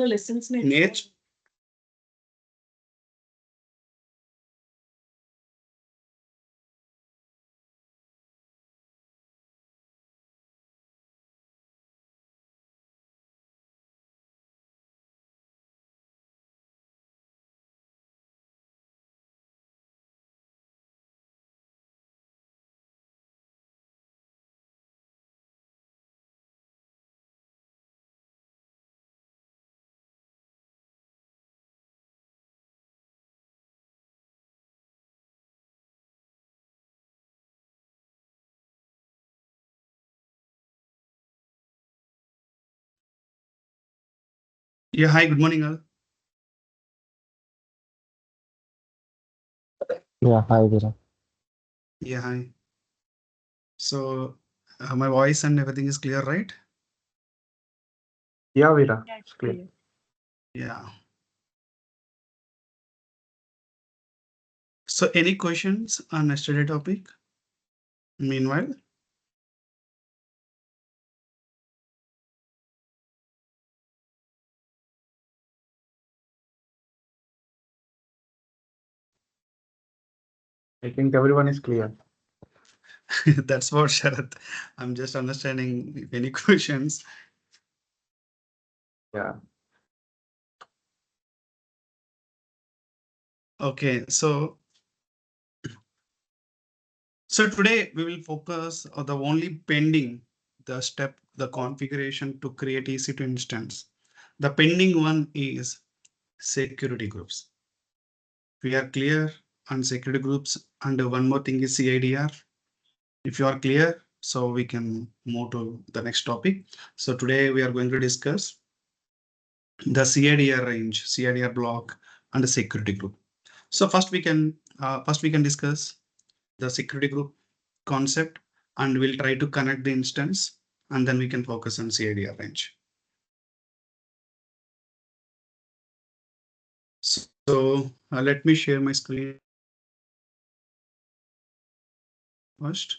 Lessons Nate. Yeah, hi, good morning, all. Yeah, hi Vira. Yeah, hi. So, my voice and everything is clear, right? Yeah, Vira. Yeah, It's clear. Yeah. So, any questions on yesterday topic? Meanwhile, I think everyone is clear. that's what Sharath. I'm just understanding if any questions. Yeah. Okay, so today we will focus on the only pending the step, the configuration to create EC2 instance. The pending one is security groups. We are clear on security groups, and one more thing is CIDR. If you are clear, so we can move to the next topic. So today we are going to discuss the CIDR range, CIDR block, and the security group. So first we can discuss the security group concept, and we'll try to connect the instance, and then we can focus on CIDR range. So let me share my screen first.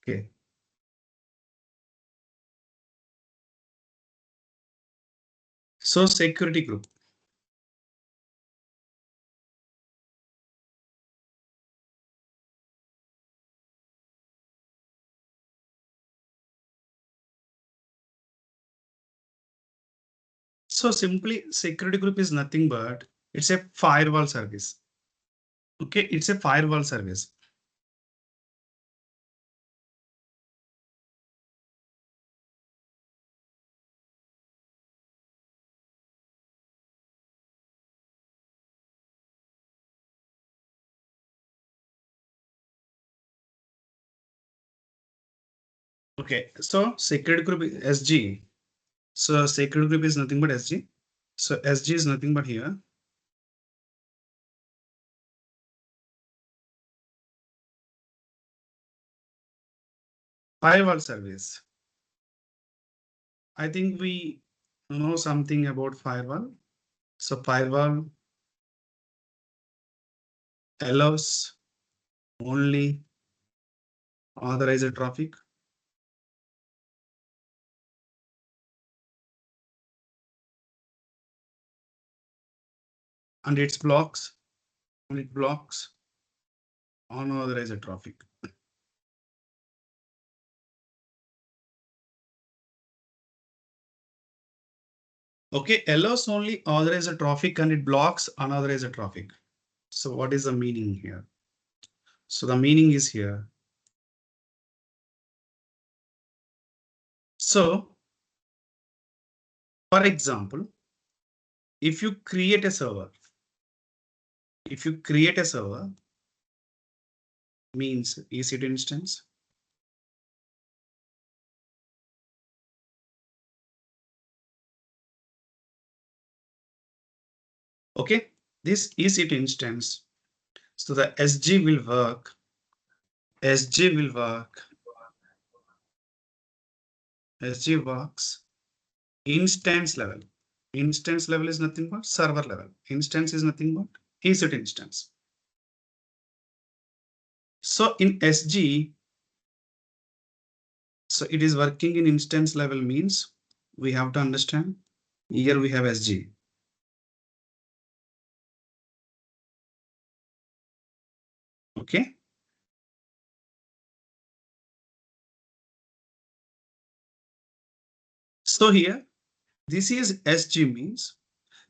Okay. So security group. So simply security group is nothing but it's a firewall service. Okay, it's a firewall service. Okay, so secret group is SG. So secret group is nothing but SG. So SG is nothing but here. Firewall service. I think we know something about firewall. So firewall allows only authorized traffic. And it blocks unauthorized traffic. Okay, allows only authorized traffic and it blocks unauthorized traffic. So what is the meaning here? So the meaning is here. So for example, if you create a server, means EC2 instance. Okay, this EC2 instance. So the SG will work. SG will work. SG works instance level. Instance level is nothing but server level. Instance is nothing but EC2 instance. So in SG, so it is working in instance level means we have to understand here we have SG. Okay. So here this is SG means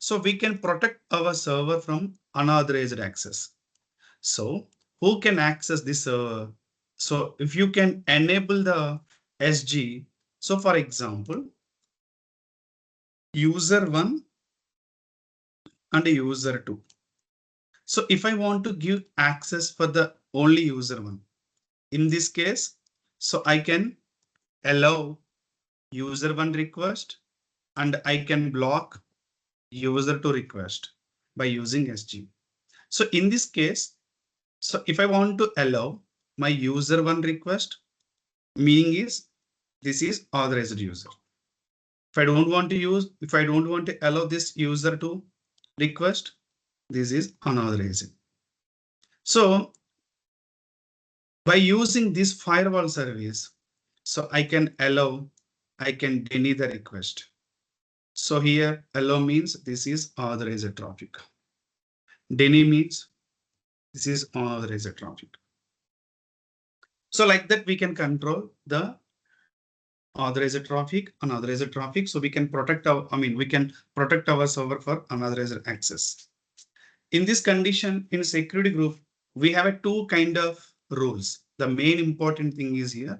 so we can protect our server from unauthorized access. So who can access this server? So if you can enable the SG, so for example, user 1 and user 2. So if I want to give access for the only user 1, in this case, so I can allow user 1 request and I can block user 2 request by using SG. So in this case, so if I want to allow my user 1 request, meaning is this is authorized user. If I don't want to use, if I don't want to allow this user to request, this is unauthorized. So by using this firewall service, so I can allow, I can deny the request. So here allow means this is authorized traffic. Deny means this is unauthorized traffic. So like that we can control the authorized traffic, unauthorized traffic. So we can protect our, we can protect our server for unauthorized access. In this condition, in security group, we have a two kind of rules. The main important thing is here.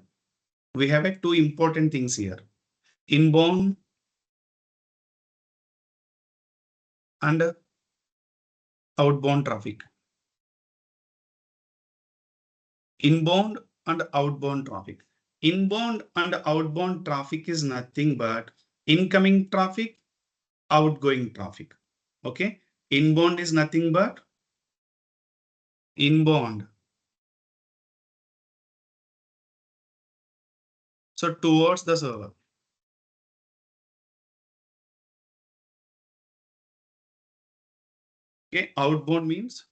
We have a two important things here. Inbound and outbound traffic. Inbound and outbound traffic. Inbound and outbound traffic is nothing but incoming traffic, outgoing traffic. Okay. Inbound is nothing but inbound. So towards the server. Okay. Outbound means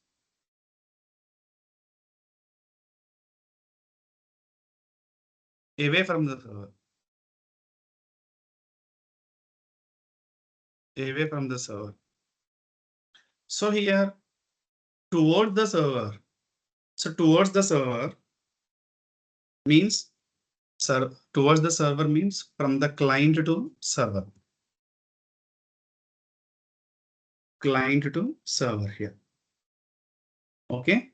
away from the server. Away from the server. So here toward the server. So towards the server means towards the server means from the client to server. Client to server here. Okay.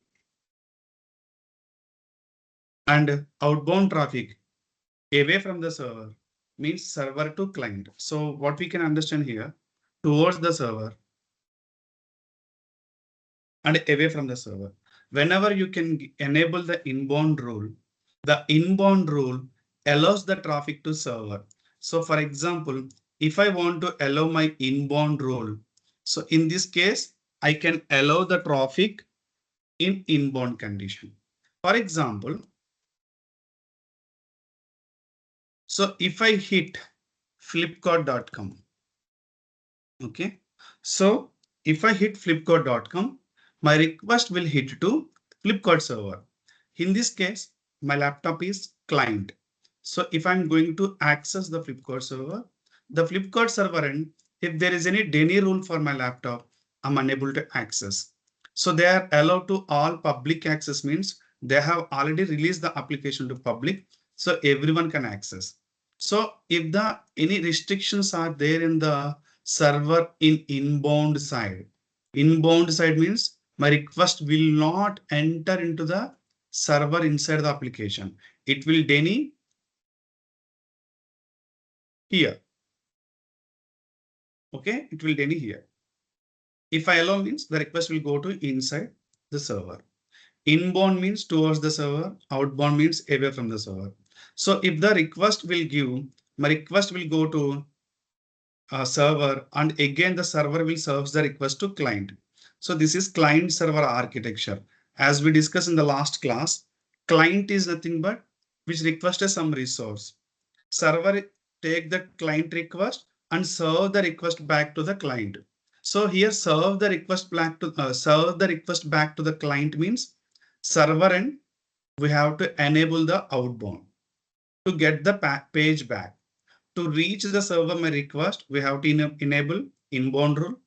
And outbound traffic away from the server means server to client. So what we can understand here towards the server and away from the server. Whenever you can enable the inbound rule allows the traffic to server. So for example, if I want to allow my inbound role, so in this case, I can allow the traffic in inbound condition. For example, so if I hit flipkart.com, okay, so if I hit flipkart.com, my request will hit to Flipkart server. In this case, my laptop is client. So if I'm going to access the Flipkart server end, if there is any DNI rule for my laptop, I'm unable to access. So they are allowed to all public access means they have already released the application to public, so everyone can access. So if the any restrictions are there in the server in inbound side means my request will not enter into the server inside the application. It will DNI here. Okay, it will DNI here. If I allow means the request will go to inside the server. Inbound means towards the server, outbound means away from the server. So if the request will give, my request will go to a server, and again the server will serve the request to client. So this is client server architecture. As we discussed in the last class, client is nothing but which requests some resource. Server take the client request and serve the request back to the client. So here serve the request back to the client means server end we have to enable the outbound to get the page back. To reach the server my request, we have to enable inbound rule.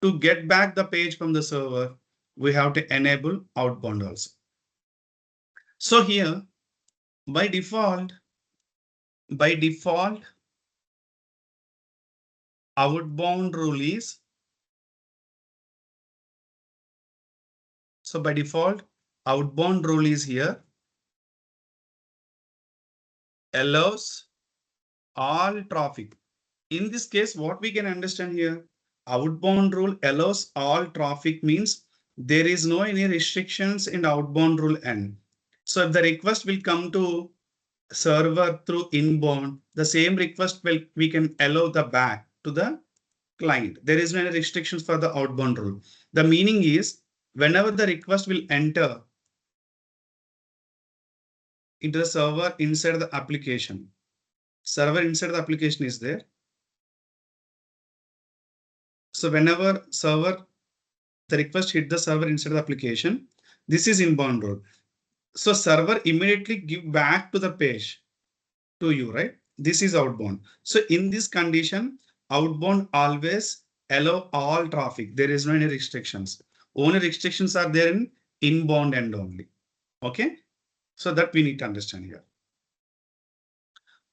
To get back the page from the server, we have to enable outbound also. So here, by default, outbound rule is, so by default, outbound rule is here, allows all traffic. In this case, what we can understand here, outbound rule allows all traffic means there is no any restrictions in outbound rule end. So if the request will come to server through inbound, the same request will we can allow the back to the client. There is no any restrictions for the outbound rule. The meaning is whenever the request will enter into the server inside the application, server inside the application is there. So whenever the request hit the server inside the application, this is inbound rule. So server immediately give back to the page to you, right? This is outbound. So in this condition, outbound always allow all traffic. There is no any restrictions. Only restrictions are there in inbound end only. Okay. So that we need to understand here.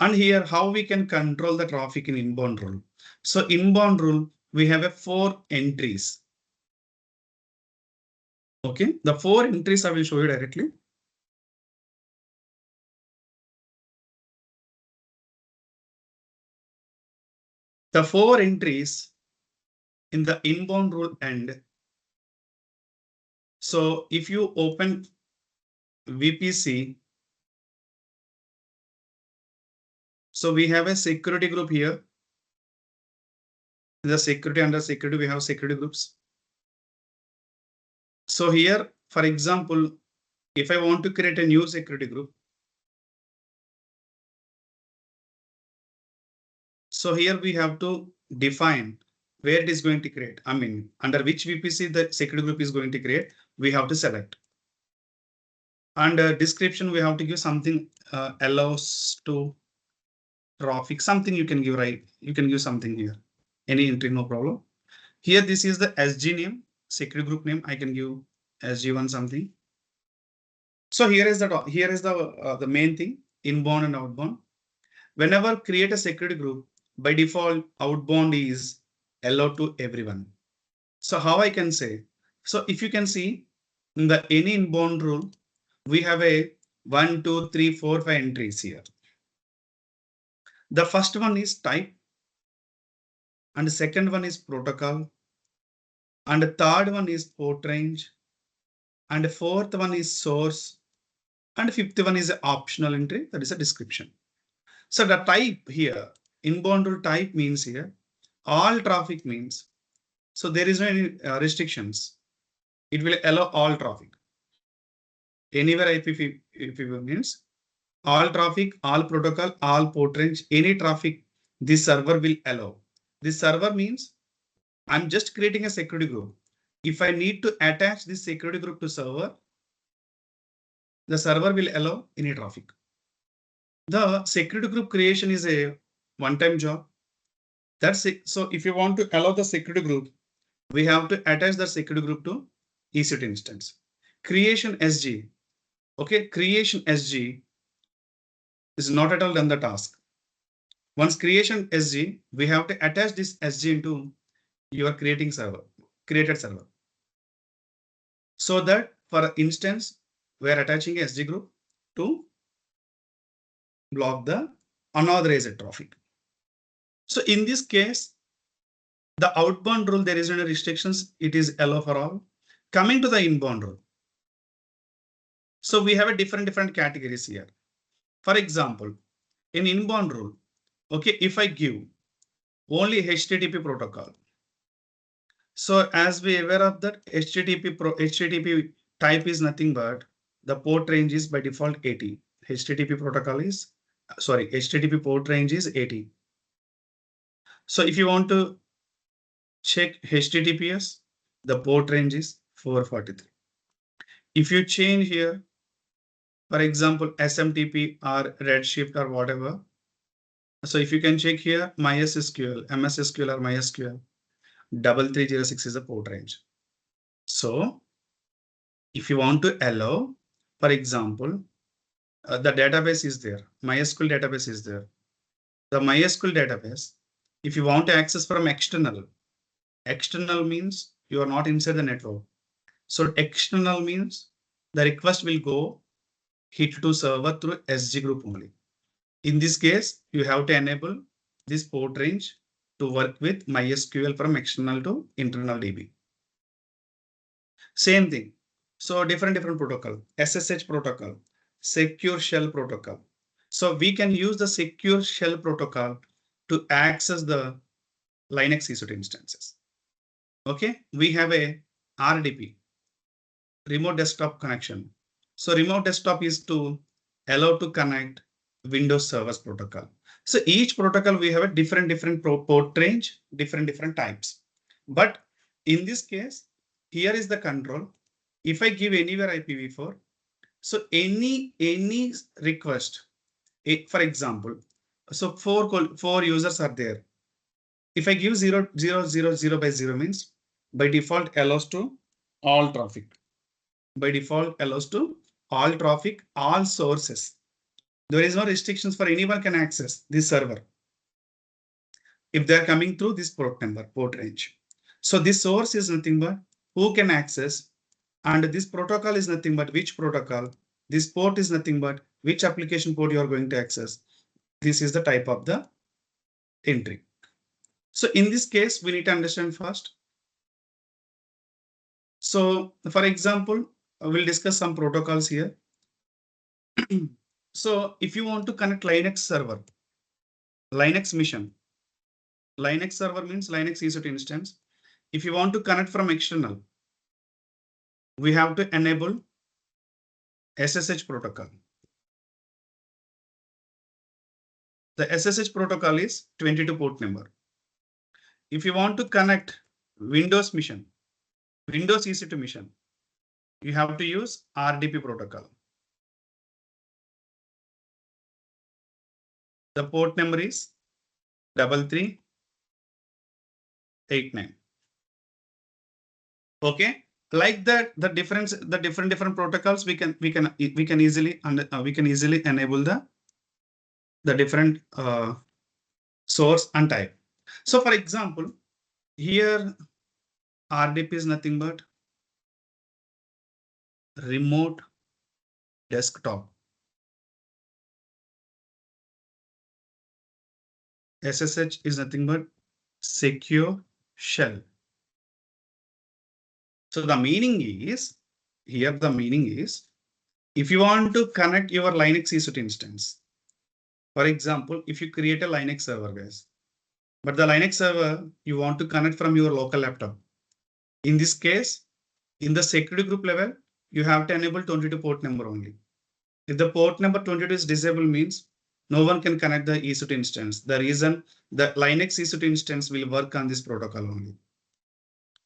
And here how we can control the traffic in inbound rule. So inbound rule, we have a 4 entries. Okay. The 4 entries I will show you directly. The 4 entries in the inbound rule end. So if you open VPC, so we have a security group here. The security, under security, we have security groups. So here, for example, if I want to create a new security group, so here we have to define where it is going to create. I mean, under which VPC the security group is going to create, we have to select. And description, we have to give something allows to traffic, something you can give, right? You can give something here, any entry, no problem. Here, this is the SG name, security group name. I can give SG1 something. So here is the main thing, inbound and outbound. Whenever create a security group, by default, outbound is allowed to everyone. So how I can say? So if you can see in the any inbound rule, we have a 1, 2, 3, 4, 5 entries here. The first one is type, and the second one is protocol, and the third one is port range, and the fourth one is source, and fifth one is an optional entry, that is a description. So the type here, inbound rule type means here, all traffic means, so there is no any restrictions. It will allow all traffic. Anywhere IPv means all traffic, all protocol, all port range, any traffic, this server will allow. This server means I'm just creating a security group. If I need to attach this security group to server, the server will allow any traffic. The security group creation is a one-time job. That's it. So if you want to allow the security group, we have to attach the security group to EC2 instance. Creation SG. Okay, creation SG is not at all done the task. Once creation SG, we have to attach this SG into your creating server, created server. So that for instance, we are attaching SG group to block the unauthorized traffic. So in this case, the outbound rule, there is no restrictions. It is allow for all. Coming to the inbound rule. So we have a different categories here. For example, in inbound rule, okay, if I give only HTTP protocol. So as we aware of that, HTTP type is nothing but the port range is by default 80. HTTP protocol is, sorry, HTTP port range is 80. So if you want to check HTTPS, the port range is 443. If you change here, for example, SMTP or Redshift or whatever. So if you can check here, MySQL, MS SQL or MySQL, 3306 is the port range. So if you want to allow, for example, the database is there, MySQL database is there. The MySQL database, if you want to access from external means you are not inside the network. So external means the request will go hit to server through SG group only. In this case, you have to enable this port range to work with MySQL from external to internal DB. Same thing. So different protocol, SSH protocol, secure shell protocol. So we can use the secure shell protocol to access the Linux EC2 instances. Okay, we have a RDP, remote desktop connection. So remote desktop is to allow to connect Windows servers protocol. So each protocol we have a different port range, different types. But in this case, here is the control. If I give anywhere IPv4, so any request, for example, so four users are there. If I give 0 by 0 means by default allows to all traffic. By default allows to all traffic, all sources. There is no restrictions for anyone can access this server if they are coming through this port number, port range. So this source is nothing but who can access, and this protocol is nothing but which protocol. This port is nothing but which application port you are going to access. This is the type of the entry. So in this case, we need to understand first. So for example, we'll discuss some protocols here. So if you want to connect Linux server, Linux mission, Linux server means Linux EC2 instance. If you want to connect from external, we have to enable SSH protocol. The SSH protocol is 22 port number. If you want to connect Windows mission, Windows EC2 mission, you have to use RDP protocol. The port number is 3389. Okay, like that, the different protocols we can easily enable the different source and type. So for example, here RDP is nothing but remote desktop. SSH is nothing but secure shell. So the meaning is, here the meaning is, if you want to connect your Linux EC2 instance, For example, if you create a Linux server, guys, but the Linux server you want to connect from your local laptop. In this case, in the security group level, you have to enable 22 port number only. If the port number 22 is disabled means no one can connect the EC2 instance. The reason the Linux EC2 instance will work on this protocol only.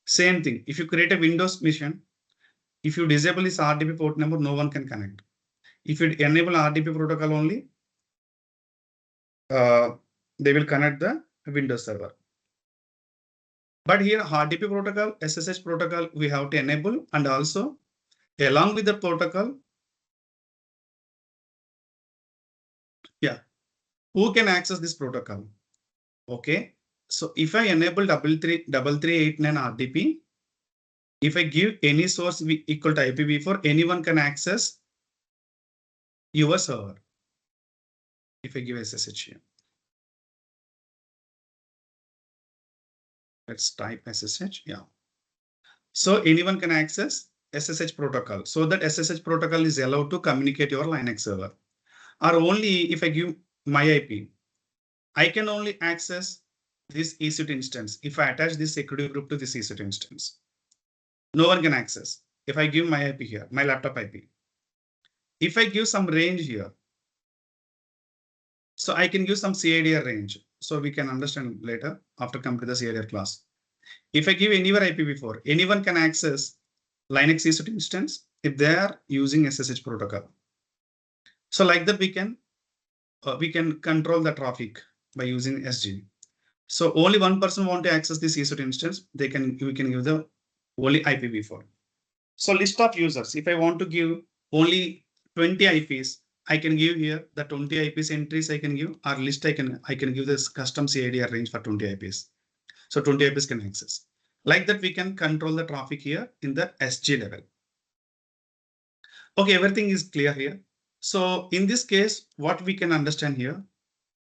Same thing, if you create a Windows machine, if you disable this RDP port number, no one can connect. If you enable RDP protocol only, they will connect the Windows server. But here RDP protocol, SSH protocol, we have to enable, and also along with the protocol, yeah, who can access this protocol? Okay, so if I enable 3389 RDP, if I give any source equal to IPv4, anyone can access your server. If I give SSH here, let's type SSH. Yeah. So anyone can access SSH protocol. So that SSH protocol is allowed to communicate your Linux server. Or only if I give my IP, I can only access this EC2 instance if I attach this security group to this EC2 instance. No one can access. If I give my IP here, my laptop IP. If I give some range here, so I can give some CIDR range. So we can understand later after coming to the CIDR class. If I give anywhere IPv4, anyone can access Linux EC2 instance if they are using SSH protocol. So like that, we can control the traffic by using SG. So only one person want to access this EC2 instance, we can give the only IPv4. So list of users, if I want to give only 20 IPs, I can give here the 20 IPs entries I can give, or list I can give this custom CIDR range for 20 IPs. So 20 IPs can access. Like that, we can control the traffic here in the SG level. Okay, everything is clear here. So in this case, what we can understand here.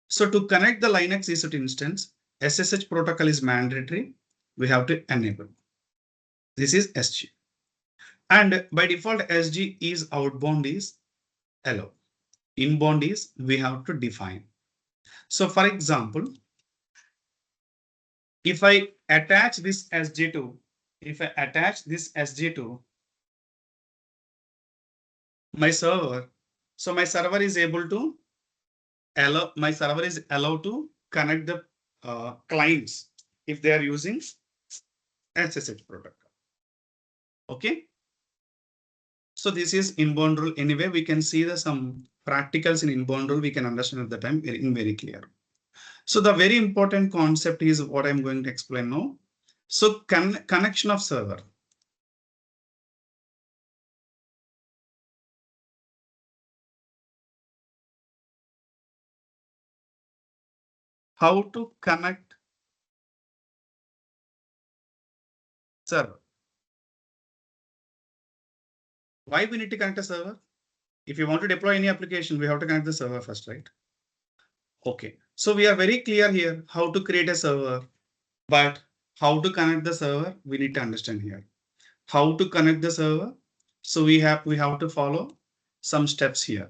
So to connect the Linux EC2 instance, SSH protocol is mandatory. We have to enable. This is SG. And by default, SG is outbound is allow. Inbound is we have to define. So for example, if I attach this SG to, my server, so my server is able to allowed to connect the clients if they are using SSH protocol. Okay. So this is inbound rule. Anyway, we can see the some practicals in inbound rule. We can understand at the time very clear. So the very important concept is what I'm going to explain now. So connection of server. How to connect server. Why we need to connect a server? If you want to deploy any application, we have to connect the server first, right? Okay. So we are very clear here how to create a server, but how to connect the server, we need to understand here. How to connect the server? So we have to follow some steps here.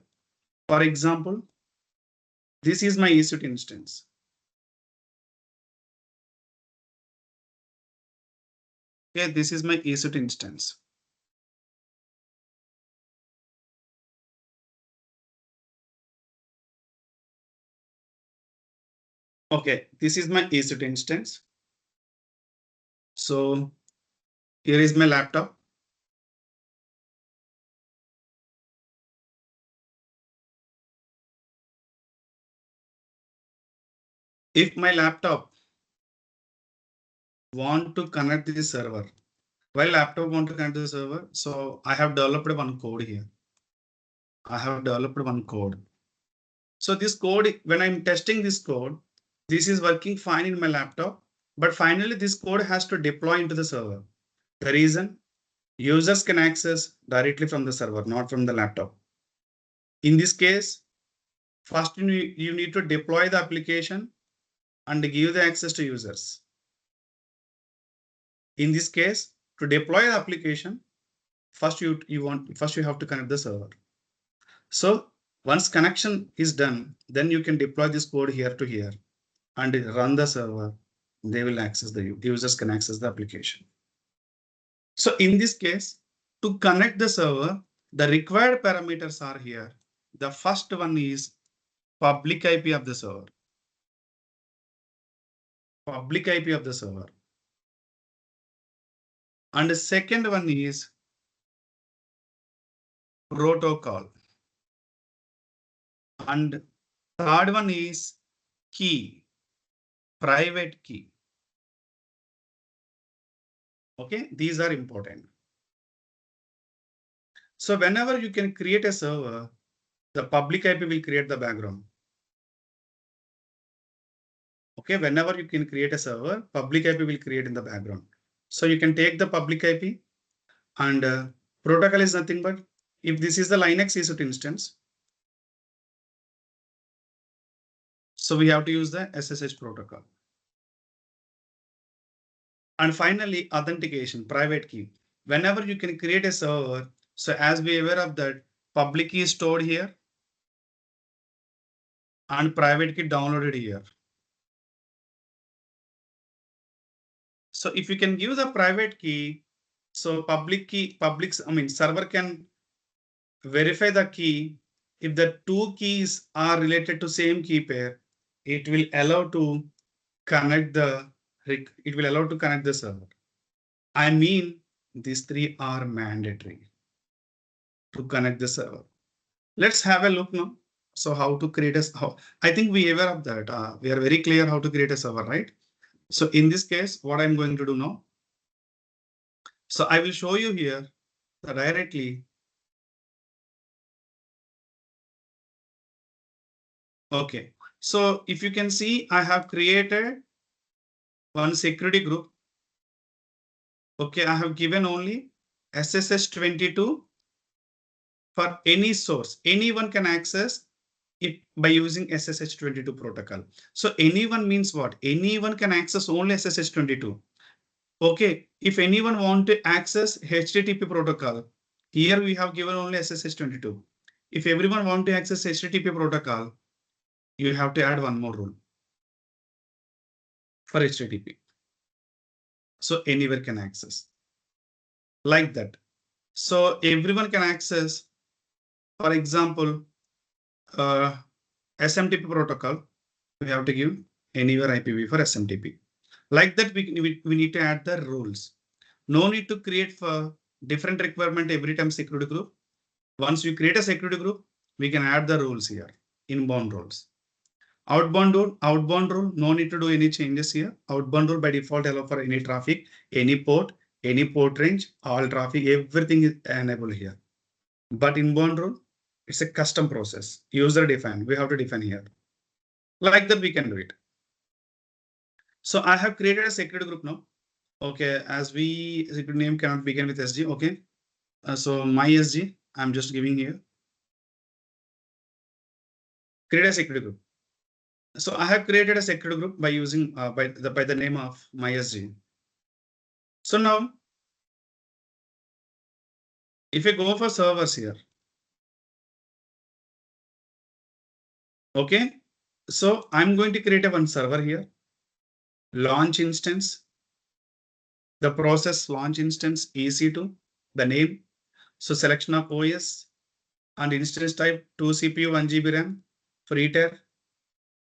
For example, this is my EC2 instance. Okay, this is my EC2 instance. Okay, this is my EC2 instance. So here is my laptop. If my laptop want to connect the server, while laptop want to connect the server, so I have developed one code here. So this code, when I'm testing this code, this is working fine in my laptop, but finally this code has to deploy into the server. The reason, users can access directly from the server, not from the laptop. In this case, first you need to deploy the application and give the access to users. In this case, to deploy the application, first you have to connect the server. So Once connection is done, then you can deploy this code here to here and run the server. They will access the users can access the application. So in this case, to connect the server, the required parameters are here. The first one is public IP of the server. Public IP of the server. And the second one is protocol. And third one is key, private key. Okay, these are important. So whenever you can create a server, the public IP will create the background. Okay, whenever you can create a server, public IP will create in the background. So you can take the public IP and protocol is nothing but if this is the Linux EC2 instance. So we have to use the SSH protocol. And finally, authentication, private key. Whenever you can create a server, so as we are aware of that, public key is stored here and private key downloaded here. So if you can give the private key, so server can verify the key. If the two keys are related to same key pair, it will allow to connect the server. I mean, these three are mandatory to connect the server. Let's have a look now. So how to create I think we are aware of that. We are very clear how to create a server, right? So in this case, what I'm going to do now. So I will show you here directly. Okay. So if you can see, I have created one security group. Okay, I have given only SSH22 for any source. Anyone can access it by using SSH22 protocol. So anyone means what? Anyone can access only SSH22. Okay, if anyone want to access HTTP protocol, here we have given only SSH22. If everyone want to access HTTP protocol, you have to add one more rule for HTTP. So anywhere can access like that. So everyone can access, for example, SMTP protocol. We have to give anywhere IPv for SMTP. Like that, we need to add the rules. No need to create for different requirement every time security group. Once we create a security group, we can add the rules here, inbound rules. Outbound rule, no need to do any changes here. Outbound rule by default allow for any traffic, any port range, all traffic, everything is enabled here. But inbound rule, it's a custom process, user defined. We have to define here. Like that, we can do it. So I have created a security group now. Okay, as security name cannot begin with SG. Okay, so my SG, I'm just giving here. Create a security group. So I have created a security group by using by the name of MySG. So now, if you go for servers here, okay. So I'm going to create a one server here, launch instance, the process launch instance EC2, the name. So selection of OS and instance type 2 CPU, 1 GB RAM, free tier,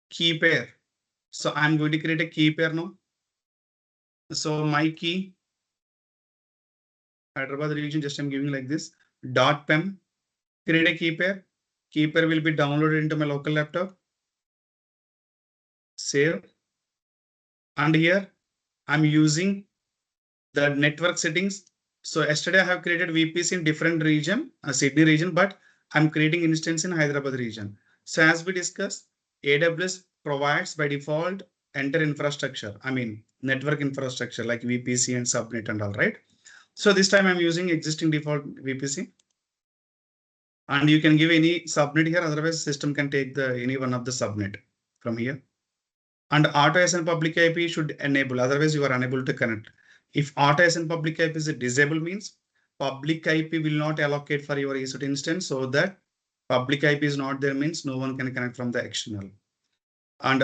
key pair. So I'm going to create a key pair now. So my key, Hyderabad region, just I'm giving like this, .pem, create a key pair. Key pair will be downloaded into my local laptop. Save. And here I'm using the network settings. So yesterday I have created VPC in different region, Sydney region, but I'm creating instance in Hyderabad region. So as we discussed, AWS provides by default enter infrastructure. I mean, network infrastructure like VPC and subnet and all, right? So this time I'm using existing default VPC. And you can give any subnet here. Otherwise, system can take any one of the subnet from here. And auto SN public IP should enable. Otherwise, you are unable to connect. If auto SN public IP is disabled, means public IP will not allocate for your EC2 instance, so that Public IP is not there means no one can connect from the external. And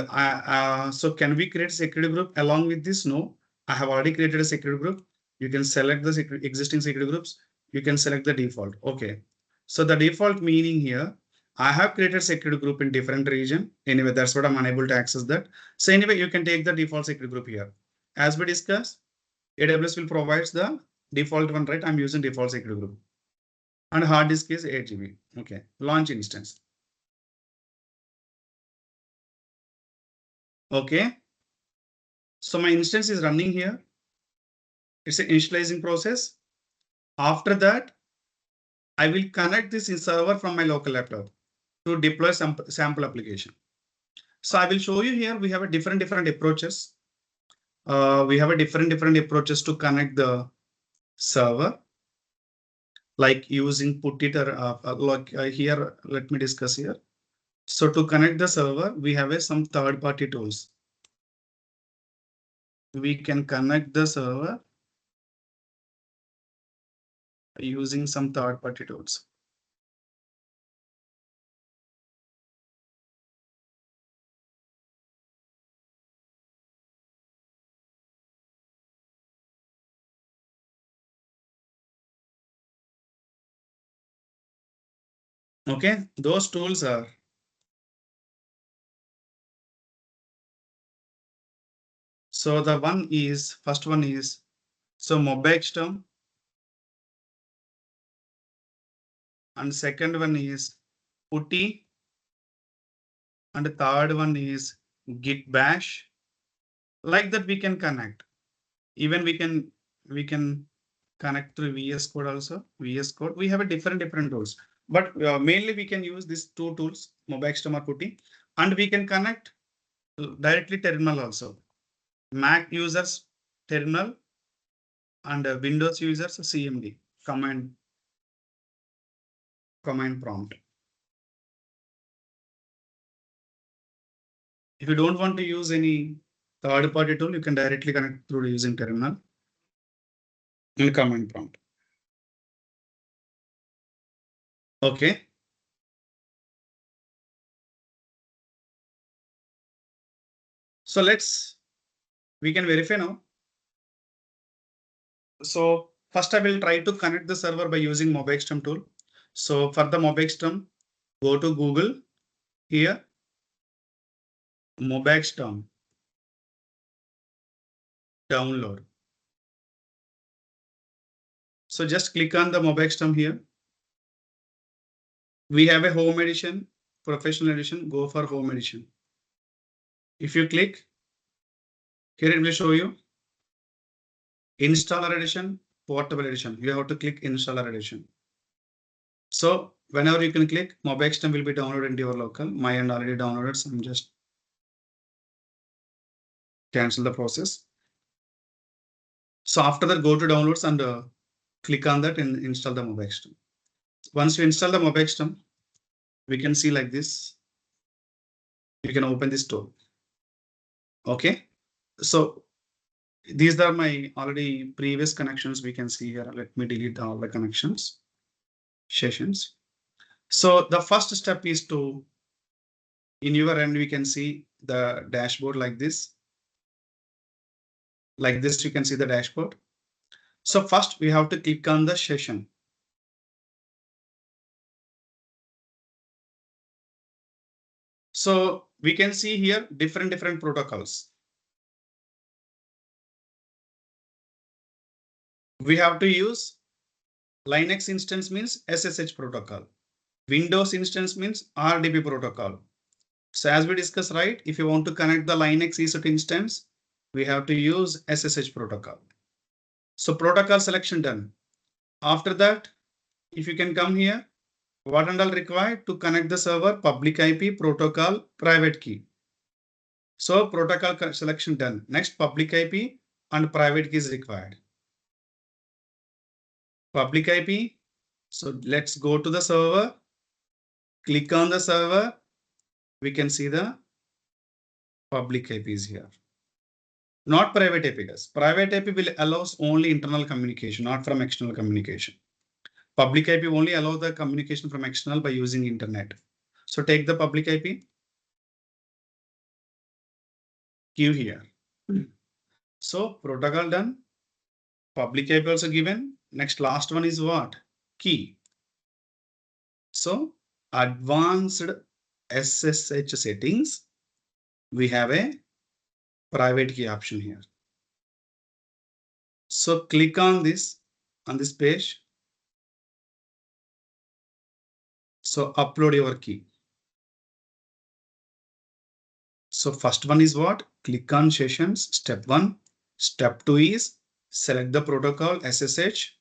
so can we create a security group along with this? No, I have already created a security group. You can select the existing security groups. You can select the default. Okay. So the default meaning here, I have created security group in different region. Anyway, that's what I'm unable to access that. So anyway, you can take the default security group here. As we discussed, AWS will provide the default one, right? I'm using default security group. And hard disk is 8 GB. Okay. Launch instance. Okay. So my instance is running here. It's an initializing process. After that, I will connect this server from my local laptop to deploy some sample application. So I will show you here. We have a different approaches. We have a different approaches to connect the server, like using put it like here. Let me discuss here. So to connect the server, we have some third-party tools. We can connect the server using some third-party tools. Okay, those tools are. So the first one is, so Mobexterm, and second one is Putty, and the third one is Git Bash. Like that we can connect. Even we can connect through VS Code also. VS Code, we have a different tools, but mainly we can use these two tools, Mobexterm or Putty, and we can connect directly terminal also. Mac users terminal and Windows users CMD, command prompt. If you don't want to use any third-party tool, you can directly connect through using terminal and command prompt. Okay. So we can verify now. So first I will try to connect the server by using Mobexterm tool. So for the Mobexterm, go to Google here, Mobexterm download. So just click on the Mobexterm here. We have a home edition, professional edition, go for home edition. If you click, here it will show you installer edition, portable edition. You have to click installer edition. So whenever you can click, Mobexterm will be downloaded into your local. My end already downloaded, so I'm just cancel the process. So after that, go to downloads and click on that and install the Mobexterm. Once you install the Mobexterm, we can see like this. You can open this tool. Okay. So these are my already previous connections. We can see here. Let me delete all the connections, sessions. So the first step is to, in your end, we can see the dashboard like this. Like this, you can see the dashboard. So first we have to click on the session. So we can see here different protocols. We have to use Linux instance means SSH protocol. Windows instance means RDP protocol. So as we discussed, right, if you want to connect the Linux EC2 instance, we have to use SSH protocol. So protocol selection done. After that, if you can come here, what and all required to connect the server, public IP, protocol, private key. So protocol selection done. Next, public IP and private key is required. Public IP. So let's go to the server. Click on the server. We can see the public IPs here. Not private IP, guys. Private IP will allows only internal communication, not from external communication. Public IP only allow the communication from external by using internet. So take the public IP, give here. So protocol done, public IP also given. Next last one is what? Key. So advanced SSH settings, we have a private key option here. So click on this page. So upload your key. So first one is what? Click on sessions, step 1. Step 2 is select the protocol SSH.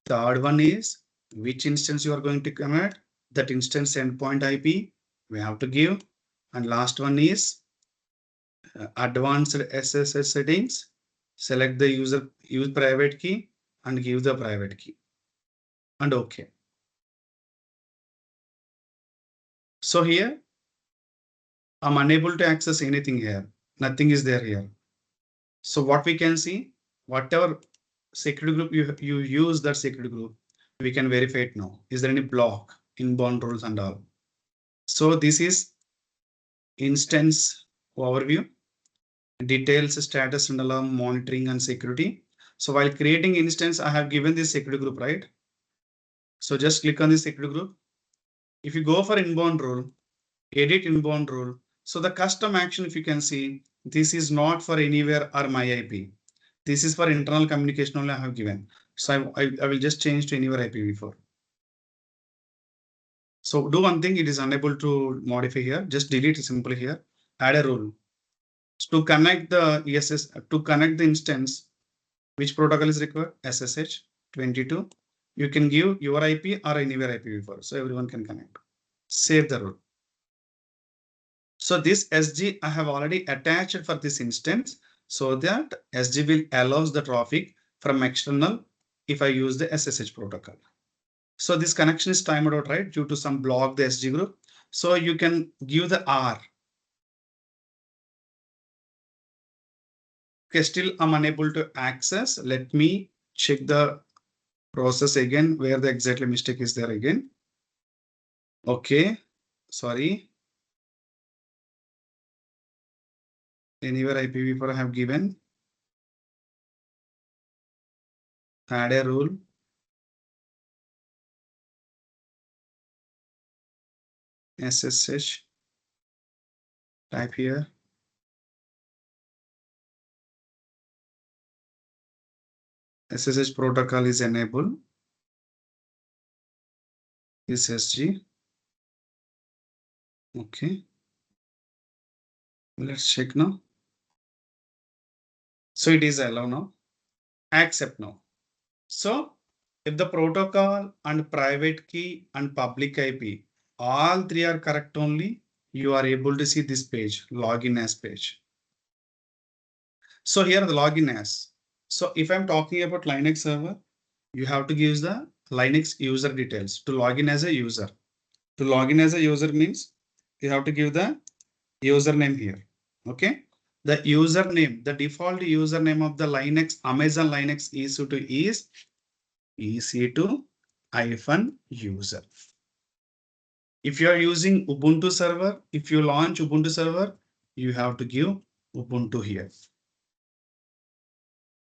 Third one is which instance you are going to connect. That instance endpoint IP we have to give. And last one is advanced SSH settings. Select the use private key and give the private key. And OK. So here I'm unable to access anything here. Nothing is there here. So what we can see, whatever security group you use that security group, we can verify it now. Is there any block, inbound rules and all? So this is instance overview, details, status and alarm, monitoring and security. So while creating instance, I have given this security group, right? So just click on this security group. If you go for inbound rule, edit inbound rule. So the custom action, if you can see, this is not for anywhere or my IP. This is for internal communication only I have given. So I will just change to anywhere IPv4. So do one thing, it is unable to modify here. Just delete simply here. Add a rule. To connect the ESS, to connect the instance, which protocol is required? SSH 22. You can give your IP or anywhere IPv4. So everyone can connect. Save the rule. So this SG I have already attached for this instance so that SG will allows the traffic from external if I use the SSH protocol. So this connection is timed out, right? Due to some block the SG group. So you can give the R. Okay, still I'm unable to access. Let me check the process again where the exactly mistake is there again. Okay, sorry. Anywhere IPv4 I have given. Add a rule. SSH. Type here. SSH protocol is enabled. Is SG. Okay. Let's check now. So it is allowed now. Accept now. So if the protocol and private key and public IP, all three are correct only, you are able to see this page, login as page. So here the login as. So if I'm talking about Linux server, you have to give the Linux user details to log in as a user. To log in as a user means you have to give the username here. Okay. The username, the default username of the Linux, Amazon Linux EC2 is EC2-user. If you are using Ubuntu server, if you launch Ubuntu server, you have to give Ubuntu here.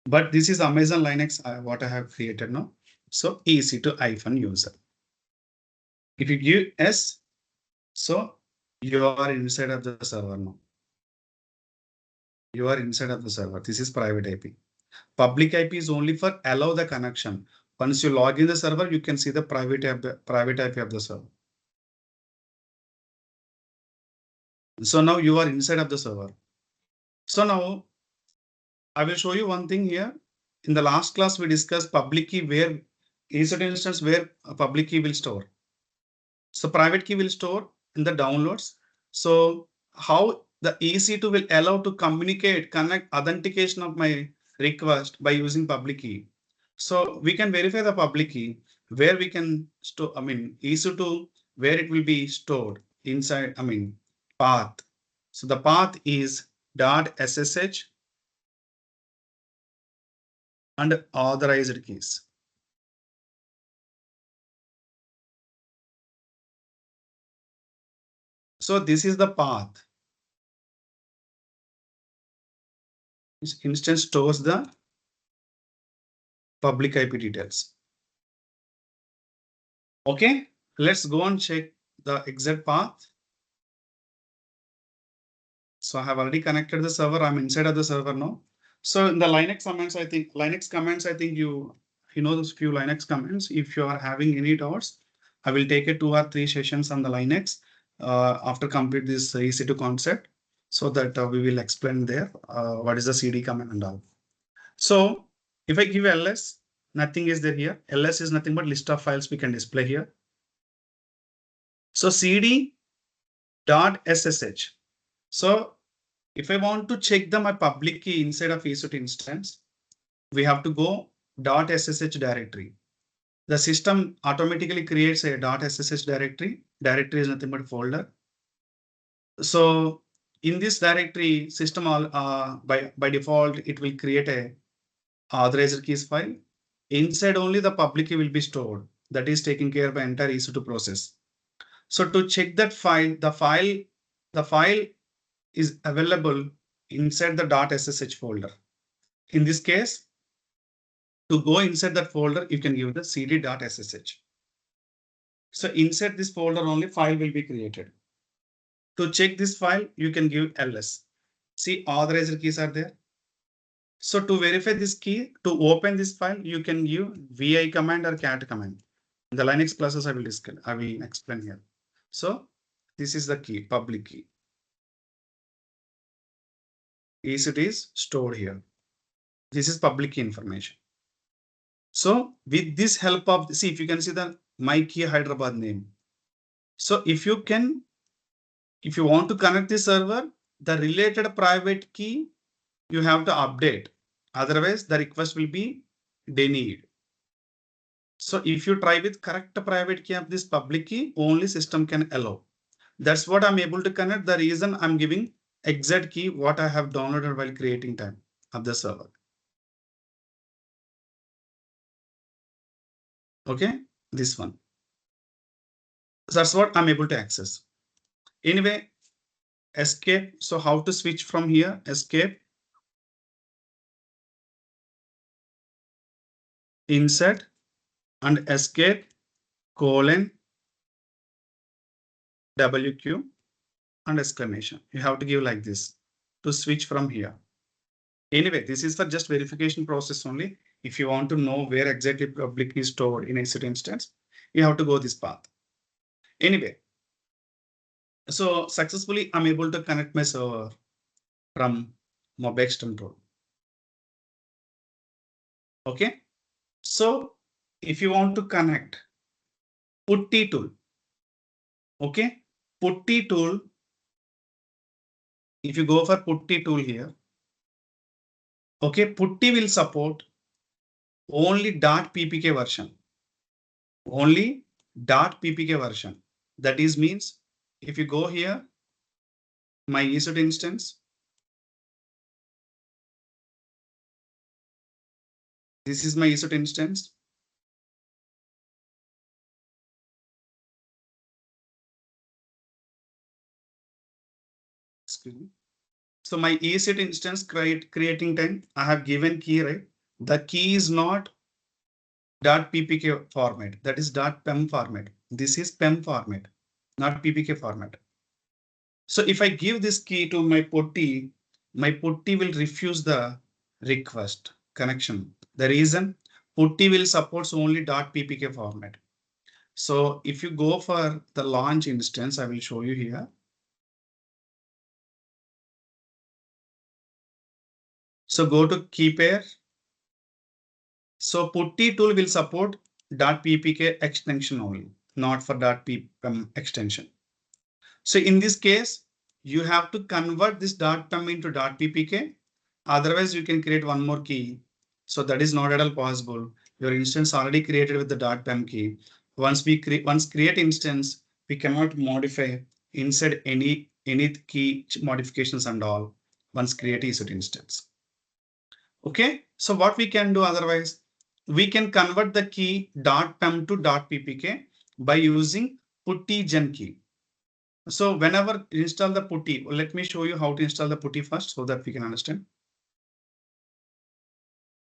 But this is Amazon Linux, what I have created now. So EC2-user. If you give S, so you are inside of the server now. You are inside of the server. This is private IP. Public IP is only for allow the connection. Once you log in the server, you can see the private IP of the server. So now you are inside of the server. So now I will show you one thing here. In the last class, we discussed public key where is an instance where a public key will store. So private key will store in the downloads. So how the EC2 will allow to communicate, connect authentication of my request by using public key. So we can verify the public key where we can store, EC2 where it will be stored inside, path. So the path is .ssh and authorized keys. So this is the path. This instance stores the public IP details. Okay, let's go and check the exact path. So I have already connected the server. I'm inside of the server now. So in the Linux commands, I think you know those few Linux commands. If you are having any doubts, I will take a 2 or 3 sessions on the Linux after complete this EC2 concept, so that we will explain there what is the CD command and all. So if I give ls, nothing is there here. Ls is nothing but list of files we can display here. So cd dot ssh. So if I want to check my public key inside of EC2 instance, we have to go .ssh directory. The system automatically creates a .ssh directory. Directory is nothing but folder. So in this directory, system by default, it will create a authorized keys file. Inside only the public key will be stored. That is taking care of entire EC2 process. So to check that file, the file is available inside the .ssh folder. In this case, to go inside that folder, you can give the cd.ssh. So inside this folder only file will be created. To check this file, you can give ls. See, authorized keys are there. So to verify this key, to open this file, you can give vi command or cat command. In the Linux classes, I will explain here. So this is the key, public key. EC2 is stored here. This is public key information. So with this help of, see, if you can see the my key Hyderabad name. So if you want to connect the server, the related private key, you have to update. Otherwise, the request will be denied. So if you try with correct private key of this public key, only system can allow. That's what I'm able to connect. The reason I'm giving exact key, what I have downloaded while creating time of the server. Okay, this one. So that's what I'm able to access. Anyway, escape. So how to switch from here? Escape, insert, and escape colon WQ and exclamation. You have to give like this to switch from here. Anyway, this is for just verification process only. If you want to know where exactly public is stored in a certain instance, you have to go this path. Anyway, so successfully I'm able to connect my server from Mobex control. Okay, so if you want to connect putty tool, okay, putty tool. If you go for putty tool here, okay, putty will support only .ppk version. Only .ppk version. That is means if you go here, my EC2 instance, this is my EC2 instance. Excuse me. So my EC2 instance creating time, I have given key, right? The key is not .ppk format. That is .pem format. This is PEM format, not PPK format. So if I give this key to my putty will refuse the request connection. The reason, putty will support only .ppk format. So if you go for the launch instance, I will show you here. So go to key pair. So putty tool will support .ppk extension only, not for .ppm extension. So in this case, you have to convert this .pem into .ppk. Otherwise, you can create one more key. So that is not at all possible. Your instance already created with the .pem key. Once create instance, we cannot modify inside any key modifications and all. Once create EC2 instance. Okay, so what we can do otherwise, we can convert the key .pem to .ppk by using putty gen key. So whenever install the putty, let me show you how to install the putty first so that we can understand.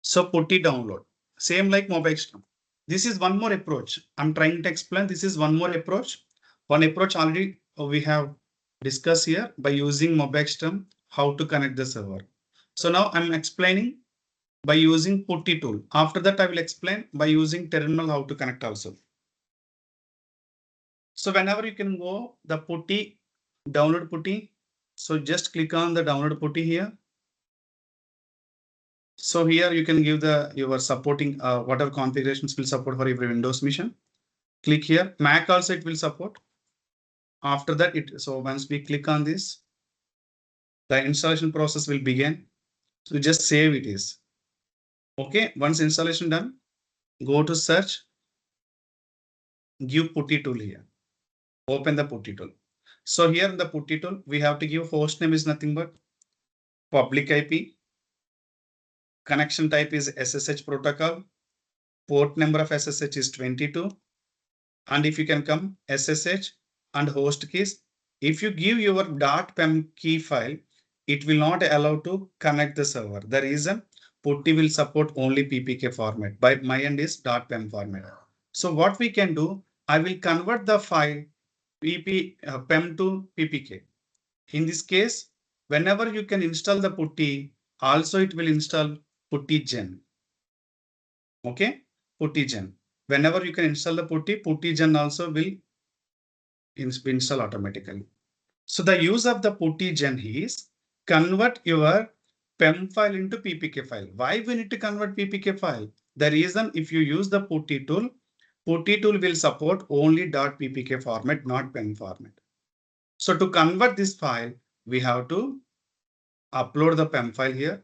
So putty download, same like mobile system. This is one more approach. I'm trying to explain. This is one more approach. One approach already we have discussed here by using mobile system, how to connect the server. So now I'm explaining by using putty tool. After that, I will explain by using terminal how to connect also. So whenever you can go the putty, download putty. So just click on the download putty here. So here you can give the your supporting whatever configurations will support for every Windows machine. Click here. Mac also it will support. After that, so once we click on this, the installation process will begin. So just save it is. Okay. Once installation done, go to search, give putty tool here. Open the putty tool. So here in the putty tool, we have to give host name is nothing but public IP. Connection type is SSH protocol. Port number of SSH is 22. And if you can come SSH and host keys, if you give your .pem key file, it will not allow to connect the server. The reason putty will support only PPK format. By my end is .pem format. So what we can do, I will convert the file PEM to PPK. In this case, whenever you can install the putty, also it will install putty gen. Okay, putty gen. Whenever you can install the putty gen also will install automatically. So the use of the putty gen is convert your PEM file into PPK file. Why we need to convert PPK file? The reason if you use the putty tool will support only .ppk format, not PEM format. So to convert this file, we have to upload the PEM file here.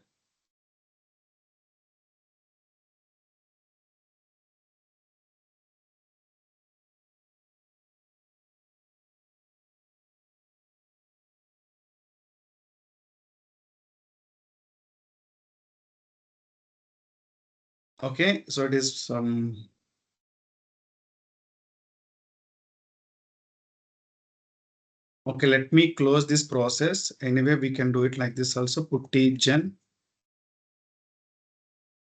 Okay, so it is some. Okay, let me close this process. Anyway, we can do it like this also. Putty gen.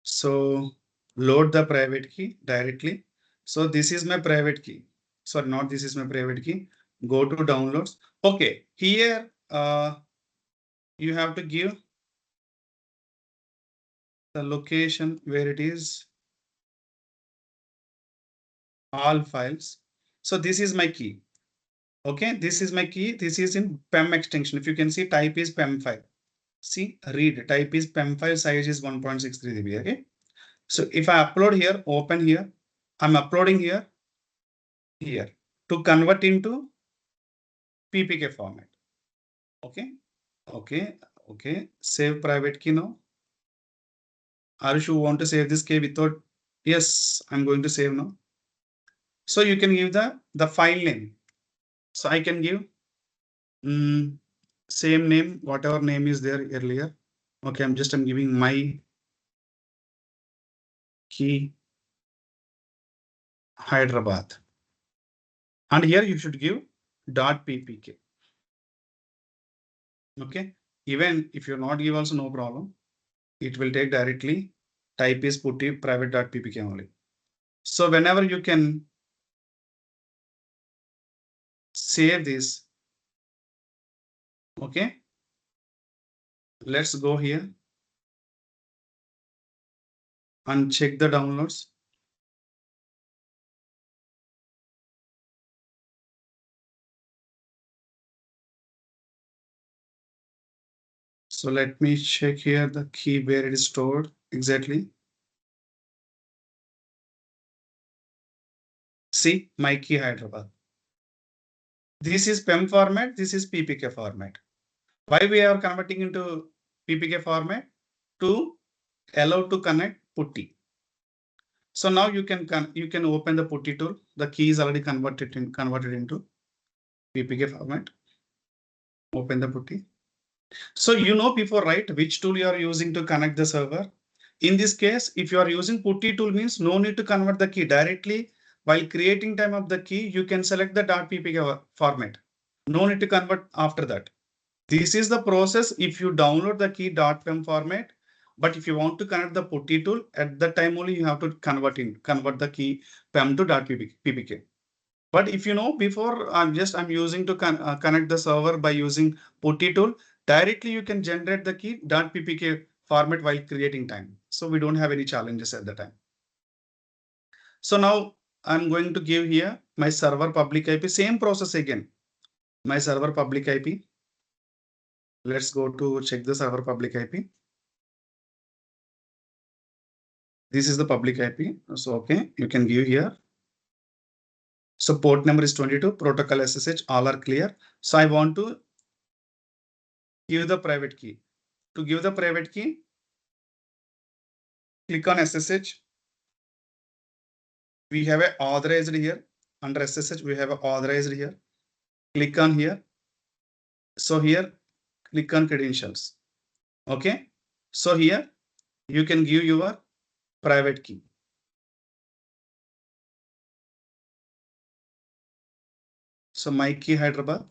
So load the private key directly. So this is my private key. Sorry, not this is my private key. Go to downloads. Okay, here you have to give the location where it is all files. So this is my key. Okay, this is my key. This is in PEM extension. If you can see, type is PEM file. See, read type is PEM file, size is 1.63 GB. Okay, so if I upload here, open here, I'm uploading here to convert into PPK format. Okay, okay. Save private key now. Arish, you want to save this key without? Yes, I'm going to save now. So you can give the file name. So I can give same name, whatever name is there earlier. Okay, I'm giving my key Hyderabad. And here you should give .ppk. Okay, even if you're not give also no problem. It will take directly type is putty private.ppk only. So whenever you can save this, okay, let's go here and check the downloads. So let me check here the key where it is stored exactly. See my key Hyderabad. This is PEM format. This is PPK format. Why we are converting into PPK format? To allow to connect putty. So now you can open the putty tool. The key is already converted into PPK format. Open the putty. So you know before, right, which tool you are using to connect the server. In this case, if you are using putty tool means no need to convert the key directly. While creating time of the key, you can select the .ppk format. No need to convert after that. This is the process if you download the key .pem format. But if you want to connect the putty tool, at that time only you have to convert the key pem to .ppk. But if you know before, I'm using to connect the server by using putty tool. Directly you can generate the key .ppk format while creating time. So we don't have any challenges at the time. So now I'm going to give here my server public IP, same process again. My server public IP. Let's go to check the server public IP. This is the public IP. So, okay, you can give here. So port number is 22, protocol SSH, all are clear. So I want to give the private key. To give the private key, click on SSH. We have a authorized here. Under SSH, we have a authorized here. Click on here. So here, click on credentials. Okay. So here, you can give your private key. So my key Hyderabad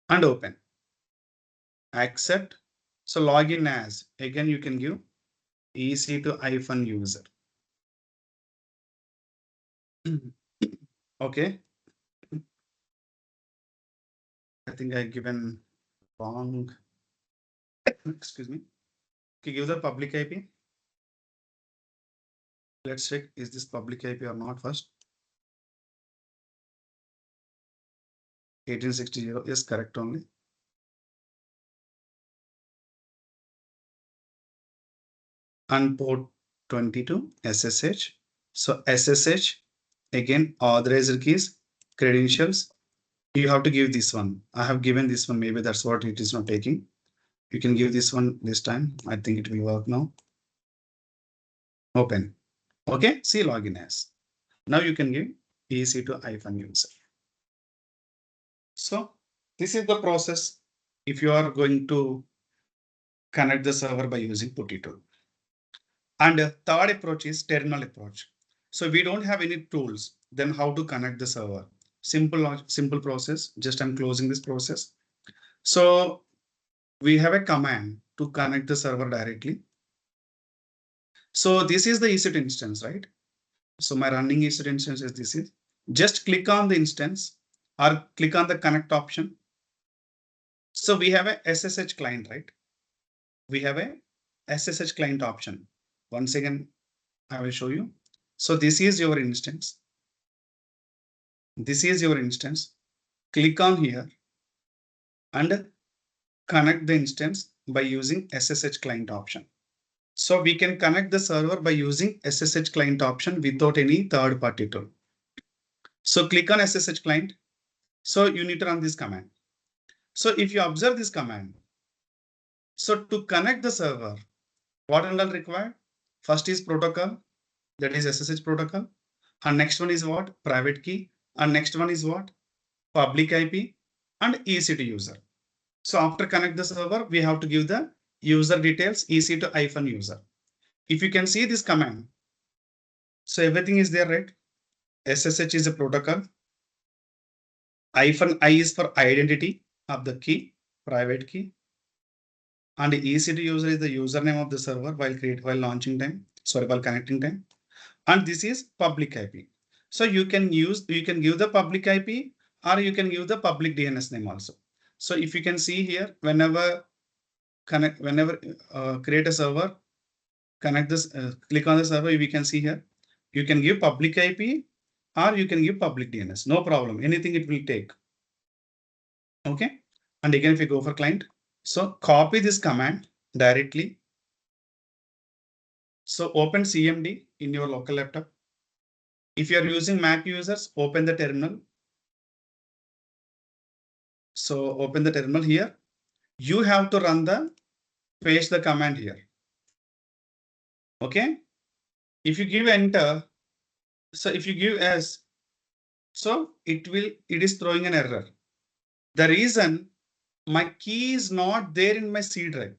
and open. Accept. So login as, again, you can give EC2-user. Okay. I think I given wrong. Excuse me. Okay, give the public IP. Let's check, is this public IP or not first. 1860 is correct only. And port 22 SSH. So SSH, again, authorized keys, credentials. You have to give this one. I have given this one. Maybe that's what it is not taking. You can give this one this time. I think it will work now. Open. Okay, see login as. Now you can give EC2-user. So this is the process if you are going to connect the server by using putty tool. And third approach is terminal approach. So we don't have any tools, then how to connect the server? Simple process. Just I'm closing this process. So we have a command to connect the server directly. So this is the EC2 instance, right? So my running EC2 instance is this is. Just click on the instance or click on the connect option. So we have a SSH client, right? We have a SSH client option. Once again, I will show you. So this is your instance. This is your instance. Click on here and connect the instance by using SSH client option. So we can connect the server by using SSH client option without any third party tool. So click on SSH client. So you need to run this command. So if you observe this command, so to connect the server, what and all required? First is protocol, that is SSH protocol. And next one is what? Private key. And next one is what? Public IP and EC2 user. So after connect the server, we have to give the user details EC2-user. If you can see this command, so everything is there, right? SSH is a protocol. -I is for identity of the key, private key. And EC2 user is the username of the server while launching time, while connecting time. And this is public IP. So you can give the public IP or you can give the public DNS name also. So if you can see here, whenever create a server, connect this, click on the server, we can see here, you can give public IP or you can give public DNS, no problem, anything it will take. Okay. And again, if you go for client, so copy this command directly. So open CMD in your local laptop. If you are using Mac users, open the terminal. So open the terminal here. You have to run the paste the command here. Okay. If you give enter, so if you give S, so it is throwing an error. The reason my key is not there in my C drive.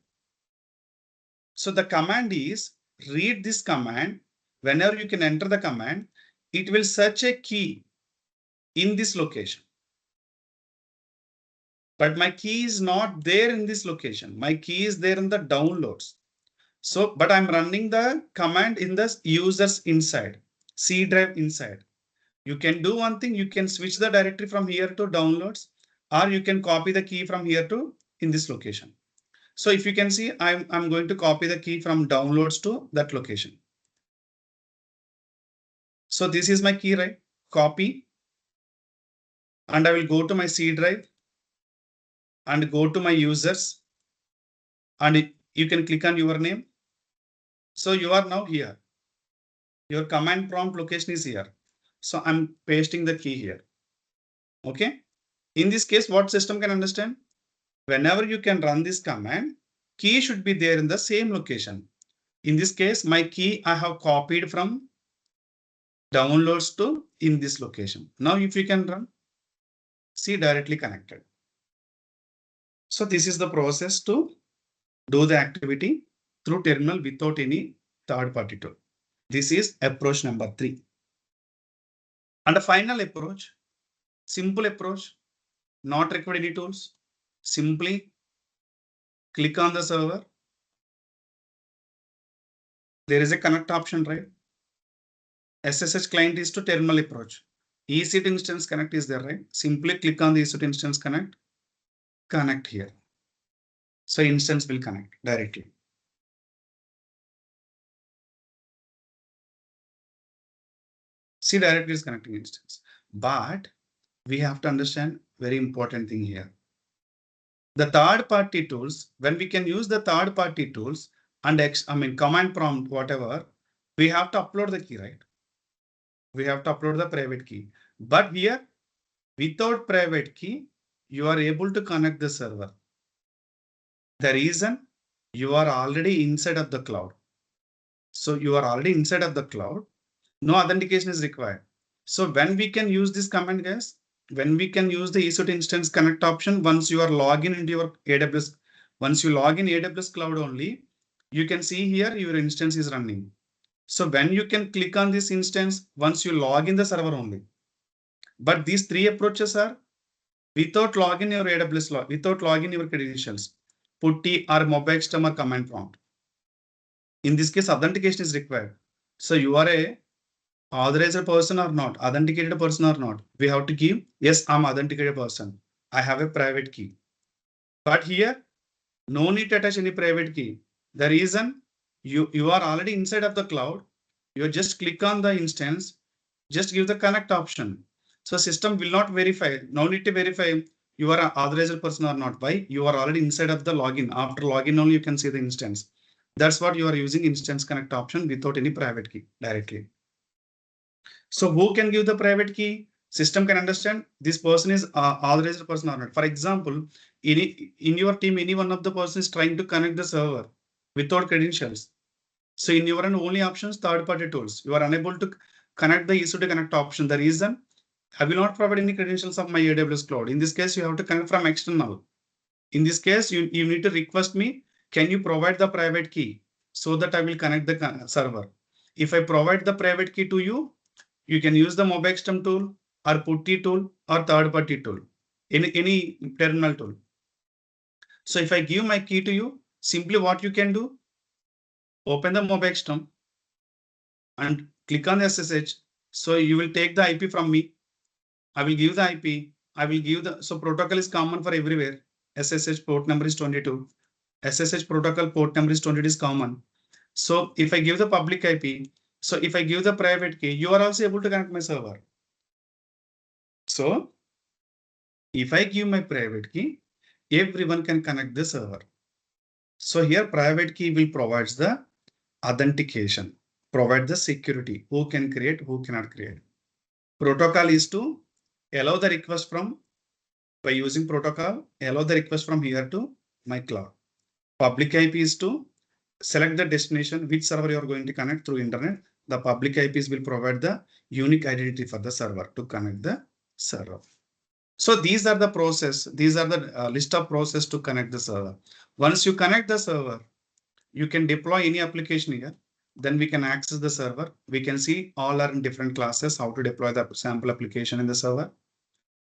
So the command is read this command. Whenever you can enter the command, it will search a key in this location. but my key is not there in this location. My key is there in the downloads. So, but I'm running the command in the users inside, C drive inside. You can do one thing, you can switch the directory from here to downloads, or you can copy the key from here to in this location. So if you can see, I'm going to copy the key from downloads to that location. So this is my key, right? Copy, and I will go to my C drive and go to my users, and you can click on your name. So you are now here. Your command prompt location is here. So I'm pasting the key here. Okay. In this case, what system can understand? Whenever you can run this command, key should be there in the same location. In this case, my key I have copied from downloads to in this location. Now, if you can run, see directly connected. So this is the process to do the activity through terminal without any third party tool. This is approach number 3. And the final approach, simple approach, not required any tools. Simply click on the server. There is a connect option, right? SSH client is to terminal approach. EC2 instance connect is there, right? Simply click on the EC2 instance connect here. So instance will connect directly. See, directly is connecting instance. But we have to understand very important thing here. The third party tools, when we can use the third party tools and command prompt, whatever, we have to upload the key, right? We have to upload the private key. But here, without private key, you are able to connect the server. The reason, you are already inside of the cloud. So you are already inside of the cloud. No authentication is required. So when we can use this command, guys, when we can use the EC2 instance connect option, once you are logging into your AWS, once you log in AWS cloud only, you can see here your instance is running. So when you can click on this instance, once you log in the server only. But these 3 approaches are without login your AWS log, without login your credentials, putty or mobile system or command prompt. In this case, authentication is required. So you are a authorized person or not, authenticated person or not. We have to give, yes, I'm authenticated person. I have a private key. But here, no need to attach any private key. The reason you are already inside of the cloud, you just click on the instance, just give the connect option. So system will not verify. No need to verify you are an authorized person or not. Why? You are already inside of the login. After login only you can see the instance. That's what you are using instance connect option without any private key directly. So who can give the private key? System can understand this person is authorized person or not. For example, in your team, any one of the person is trying to connect the server without credentials. So in your only options, third party tools, you are unable to connect the EC2 connect option. The reason, I will not provide any credentials of my AWS cloud. In this case, you have to connect from external. In this case, you need to request me, can you provide the private key so that I will connect the server. If I provide the private key to you, you can use the mobile system tool or putty tool or third party tool, any terminal tool. So if I give my key to you, simply what you can do, open the mobile system and click on the SSH. So you will take the IP from me. I will give the IP. I will give the, so protocol is common for everywhere. SSH port number is 22. SSH protocol port number is 22 is common. So if I give the public IP, so if I give the private key, you are also able to connect my server. So if I give my private key, everyone can connect the server. So here private key will provide the authentication, provide the security, who can create, who cannot create. Protocol is to allow the request from, by using protocol, allow the request from here to my cloud. Public IP is to select the destination, which server you are going to connect through internet. The public IPs will provide the unique identity for the server to connect the server. So these are the process. These are the list of process to connect the server. Once you connect the server, you can deploy any application here. Then we can access the server. We can see all are in different classes, how to deploy the sample application in the server,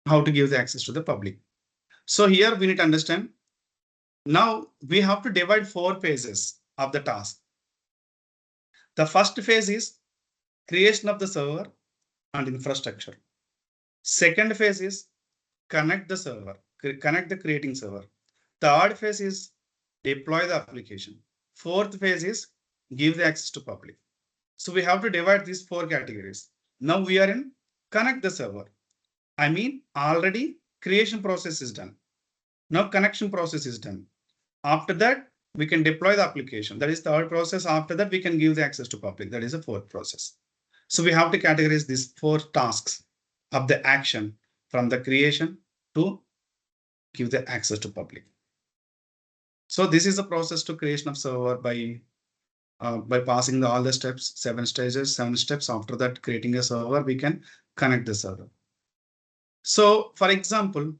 how to give the access to the public. So here we need to understand. Now we have to divide 4 phases of the task. The first phase is creation of the server and infrastructure. Second phase is connect the server, connect the creating server. Third phase is deploy the application. Fourth phase is give the access to public. So we have to divide these 4 categories. Now we are in connect the server. I mean, already creation process is done. Now connection process is done. After that, we can deploy the application. That is the third process. After that, we can give the access to public. That is the fourth process. So we have to categorize these 4 tasks of the action from the creation to give the access to public. So this is the process to creation of server by passing all the steps, 7 stages, 7 steps. After that, creating a server, we can connect the server. So for example,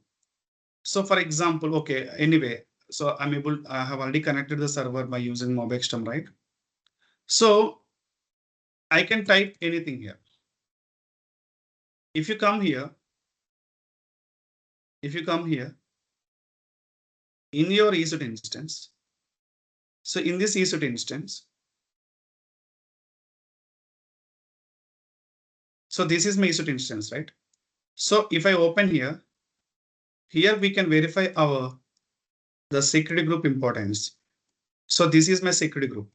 okay, anyway, so I have already connected the server by using Mobextem, right? So I can type anything here. If you come here in your EC2 instance, so in this EC2 instance, so this is my EC2 instance, right? So if I open here we can verify the security group importance. So this is my security group.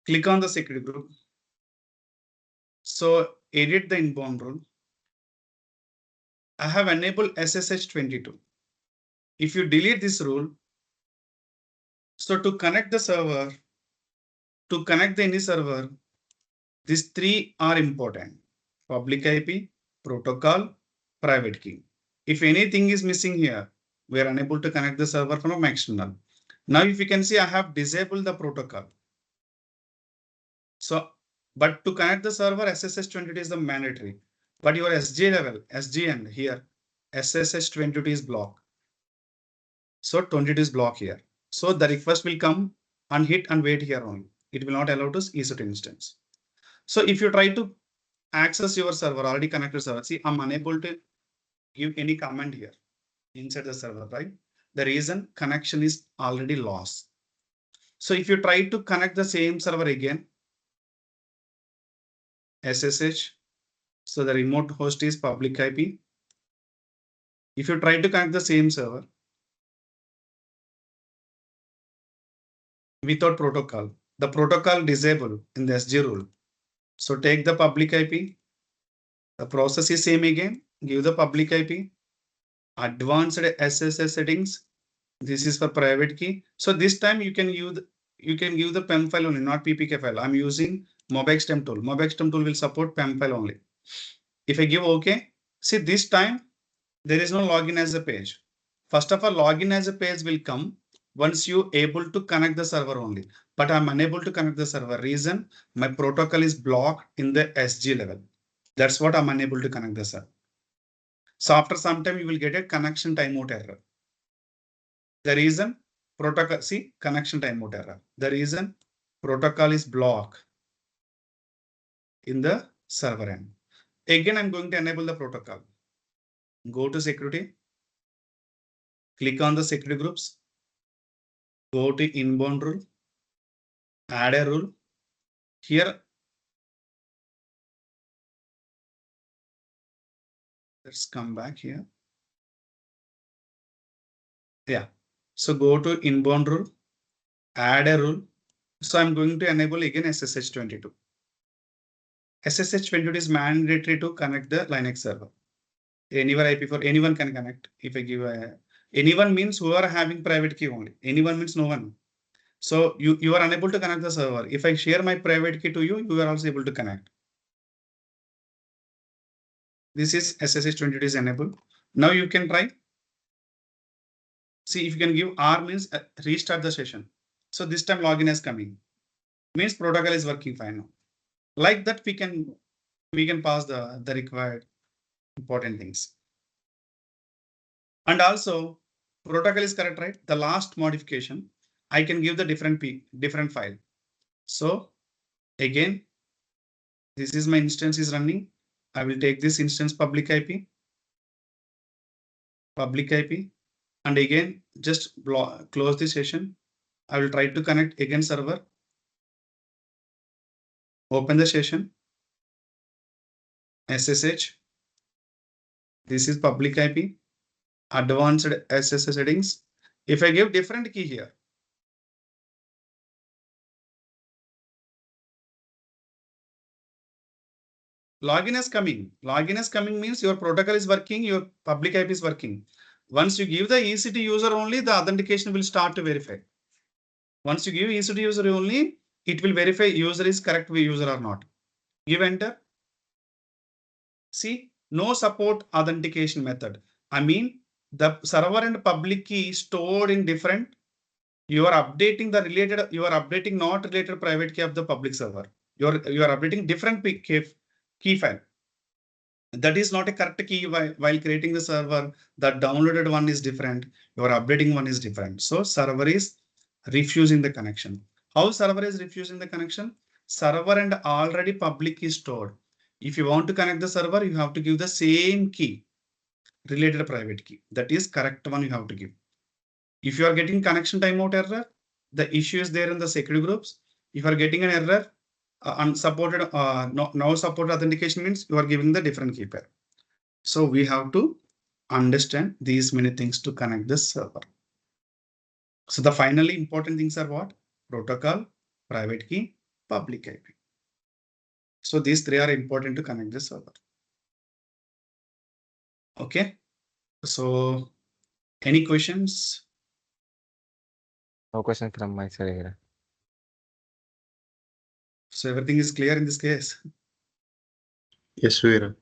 Click on the security group. So edit the inbound rule. I have enabled SSH22. If you delete this rule, so to connect the server, to connect the any server, these 3 are important: public IP, protocol, private key. If anything is missing here, we are unable to connect the server from external. Now, if you can see, I have disabled the protocol. So, but to connect the server, SSH22 is the mandatory. But your SG level, SGN here, SSH22 is blocked. So 22 is blocked here. So the request will come and hit and wait here only. It will not allow to EC2 instance. So if you try to access your server, already connected server, see, I'm unable to give any command here inside the server, right? The reason connection is already lost. So if you try to connect the same server again, SSH, so the remote host is public IP. If you try to connect the same server without protocol, the protocol disable in the SG rule. So take the public IP. The process is same again. Give the public IP. Advanced SSH settings. This is for private key. So this time you can give the PEM file only, not PPK file. I'm using Mobextem tool. Mobextem tool will support PEM file only. If I give OK, see this time there is no login as a page. First of all, login as a page will come once you able to connect the server only. But I'm unable to connect the server. Reason, my protocol is blocked in the SG level. That's what I'm unable to connect the server. So after some time, you will get a connection timeout error. The reason protocol, see, connection timeout error. The reason protocol is blocked in the server end. Again, I'm going to enable the protocol. Go to security, click on the security groups, go to inbound rule, add a rule. Here, let's come back here. Yeah. So go to inbound rule, add a rule. So I'm going to enable again SSH22. SSH22 is mandatory to connect the Linux server. Anywhere IP for anyone can connect. If I give anyone means who are having private key only. Anyone means no one. So you are unable to connect the server. If I share my private key to you, you are also able to connect. This is SSH22 is enabled. Now you can try. See if you can give R means restart the session. So this time login is coming. Means protocol is working fine now. Like that we can pass the required important things. And also protocol is correct, right? The last modification, I can give the different file. So again, this is my instance is running. I will take this instance public IP. public IP, and again just close the session. I will try to connect again server. Open the session. SSH. This is public IP. Advanced SSH settings. If I give different key here, login is coming. Login is coming means your protocol is working, your public IP is working. Once you give the EC2 user only, the authentication will start to verify. Once you give EC2 user only, it will verify user is correct user or not. Give enter. See, no support authentication method. I mean, the server and public key is stored in different. You are updating the related, you are updating not related private key of the public server. You are updating different key file. That is not a correct key while creating the server. The downloaded one is different. Your updating one is different. So server is refusing the connection. How server is refusing the connection? Server and already public key stored. If you want to connect the server, you have to give the same key, related private key. That is correct one you have to give. If you are getting connection timeout error, the issue is there in the security groups. If you are getting an error, unsupported, no supported authentication means you are giving the different key pair. So we have to understand these many things to connect this server. So the finally important things are what? Protocol, private key, public IP. So these three are important to connect this server. Okay. So any questions? No question from my side here. So everything is clear in this case. Yes, Veera.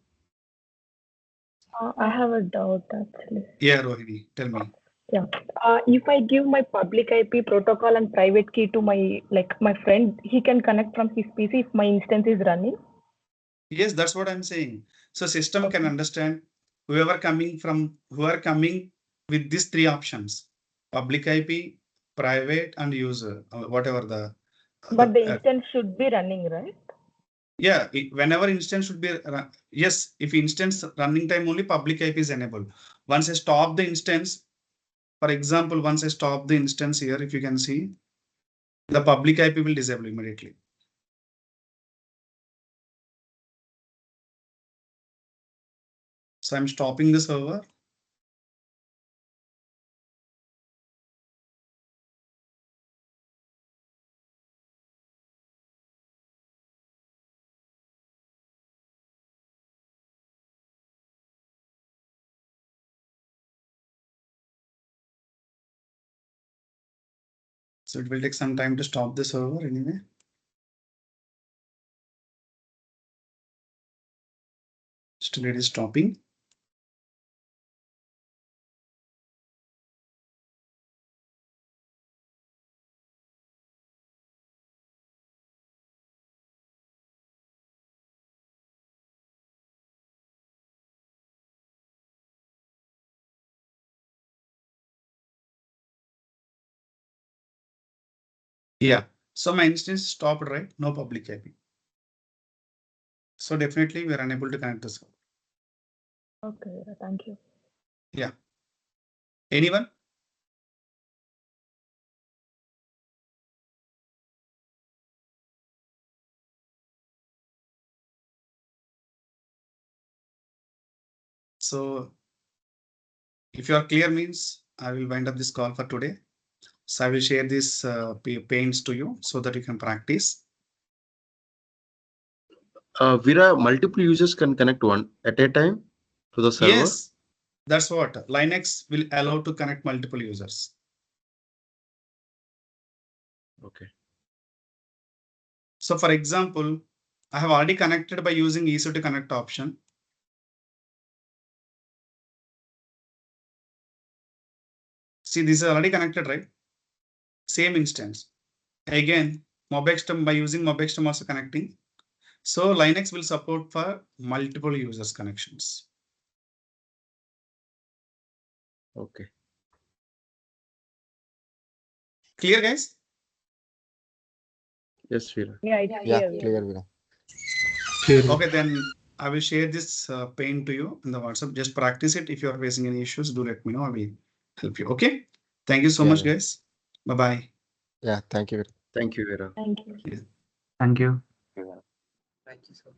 I have a doubt actually. Yeah, Rohini, tell me. Yeah. If I give my public IP protocol and private key to my friend, he can connect from his PC if my instance is running. Yes, that's what I'm saying. So system can understand who are coming with these three options: public IP, private, and user, whatever the. But the instance should be running, right? Yeah, whenever instance should be yes. If instance running time only, public IP is enabled. Once I stop the instance, for example, once I stop the instance here, if you can see, the public IP will disable immediately. So I'm stopping the server. So it will take some time to stop the server anyway. Still it is stopping. Yeah. So my instance stopped, right? No public IP. So definitely we are unable to connect the server. Okay, thank you. Yeah. Anyone? So if you are clear means I will wind up this call for today. So I will share these paints to you so that you can practice. Veera, multiple users can connect one at a time to the server? Yes, that's what Linux will allow to connect multiple users. Okay. So for example, I have already connected by using easy to connect option. See, this is already connected, right? Same instance. Again, mobextem by using mobextem also connecting. So Linux will support for multiple users connections. Okay. Clear, guys? Yes, Veera. Yeah, it's Yeah, clear. clear, Veera. Clear. Okay, then I will share this paint to you in the WhatsApp. Just practice it. If you are facing any issues, do let me know. I will help you. Okay. Thank you so Yeah, much, yeah. guys. Bye bye. Yeah, thank you. Thank you, Vera. Thank you. Thank you. Vera. Thank you, sir.